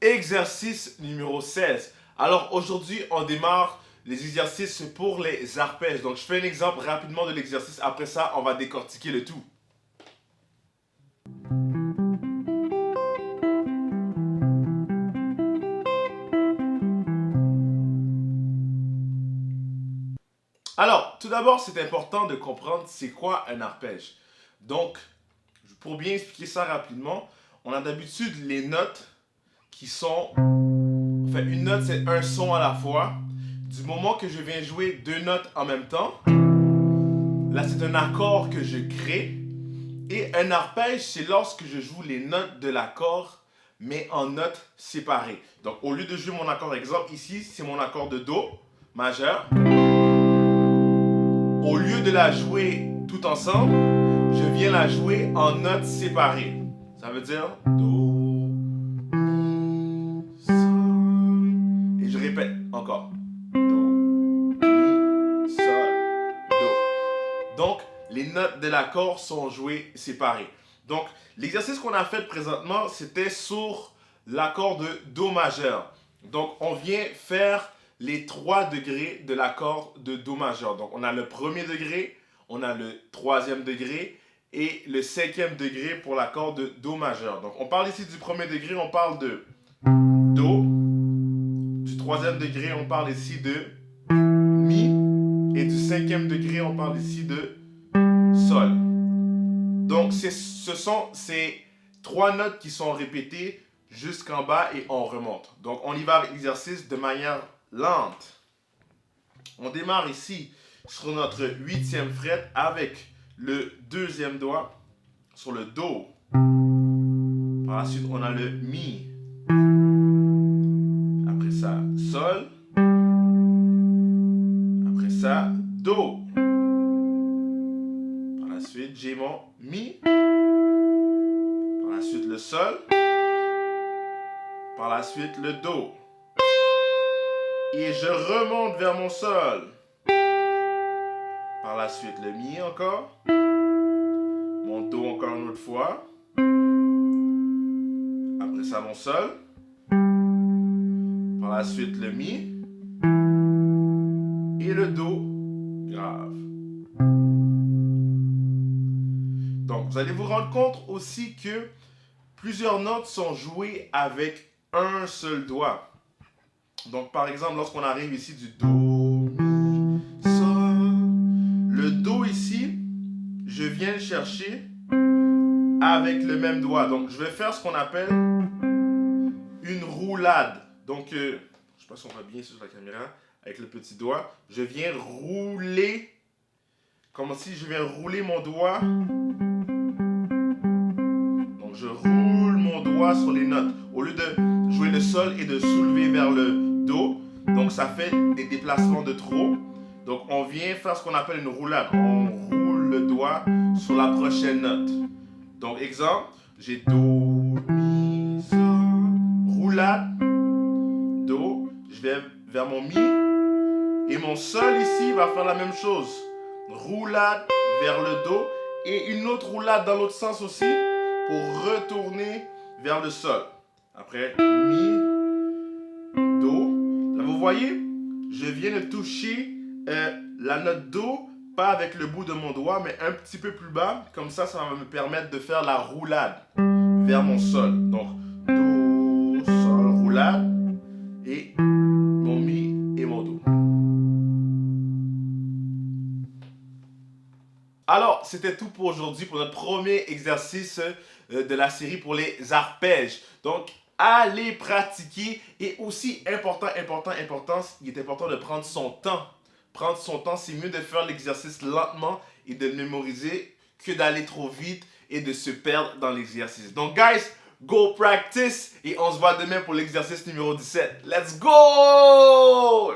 Exercice numéro 16. Alors aujourd'hui, on démarre les exercices pour les arpèges. Donc je fais un exemple rapidement de l'exercice. Après ça, on va décortiquer le tout. Alors, tout d'abord, c'est important de comprendre c'est quoi un arpège. Donc, pour bien expliquer ça rapidement, on a d'habitude les notes qui sont... Enfin, une note, c'est un son à la fois. Du moment que je viens jouer deux notes en même temps, là, c'est un accord que je crée. Et un arpège, c'est lorsque je joue les notes de l'accord, mais en notes séparées. Donc, au lieu de jouer mon accord, exemple, ici, c'est mon accord de Do majeur. Au lieu de la jouer tout ensemble, je viens la jouer en notes séparées. Ça veut dire Do, Mi, Sol. Et je répète encore. Do, Mi, Sol, Do. Donc, les notes de l'accord sont jouées séparées. Donc, l'exercice qu'on a fait présentement, c'était sur l'accord de Do majeur. Donc, on vient faire les 3 degrés de l'accord de Do majeur. Donc, on a le premier degré, on a le troisième degré et le cinquième degré pour l'accord de Do majeur. Donc, on parle ici du premier degré, on parle de Do. Du troisième degré, on parle ici de Mi. Et du cinquième degré, on parle ici de Sol. Donc, ce sont ces 3 notes qui sont répétées jusqu'en bas et on remonte. Donc, on y va avec l'exercice de manière lente. On démarre ici sur notre 8e fret avec le deuxième doigt sur le Do. Par la suite, on a le Mi. Après ça, Sol. Après ça, Do. Par la suite, j'ai mon Mi. Par la suite, le Sol. Par la suite, le Do. Et je remonte vers mon Sol. Par la suite, le Mi encore. Mon Do encore une autre fois. Après ça, mon Sol. Par la suite, le Mi. Et le Do grave. Donc, vous allez vous rendre compte aussi que plusieurs notes sont jouées avec un seul doigt. Donc, par exemple, lorsqu'on arrive ici du Do, Mi, Sol, le Do ici, je viens le chercher avec le même doigt. Donc, je vais faire ce qu'on appelle une roulade. Donc, je ne sais pas si on voit bien sur la caméra, avec le petit doigt, je viens rouler, comme si je viens rouler mon doigt. Donc, je roule mon doigt sur les notes. Au lieu de jouer le Sol et de soulever vers le Do, donc ça fait des déplacements de trop. Donc on vient faire ce qu'on appelle une roulade. On roule le doigt sur la prochaine note. Donc exemple, j'ai Do, Mi, Sol, roulade, Do, je vais vers mon Mi et mon Sol ici va faire la même chose. Roulade vers le Do et une autre roulade dans l'autre sens aussi pour retourner vers le Sol. Après, Mi, Do. Là, vous voyez, je viens de toucher la note Do, pas avec le bout de mon doigt, mais un petit peu plus bas. Comme ça va me permettre de faire la roulade vers mon Sol. Donc, Do, Sol, roulade, et mon Mi et mon Do. Alors, c'était tout pour aujourd'hui, pour notre premier exercice de la série pour les arpèges. Donc, allez pratiquer. Et aussi, il est important de prendre son temps. Prendre son temps, c'est mieux de faire l'exercice lentement et de mémoriser que d'aller trop vite et de se perdre dans l'exercice. Donc, guys, go practice et on se voit demain pour l'exercice numéro 17. Let's go!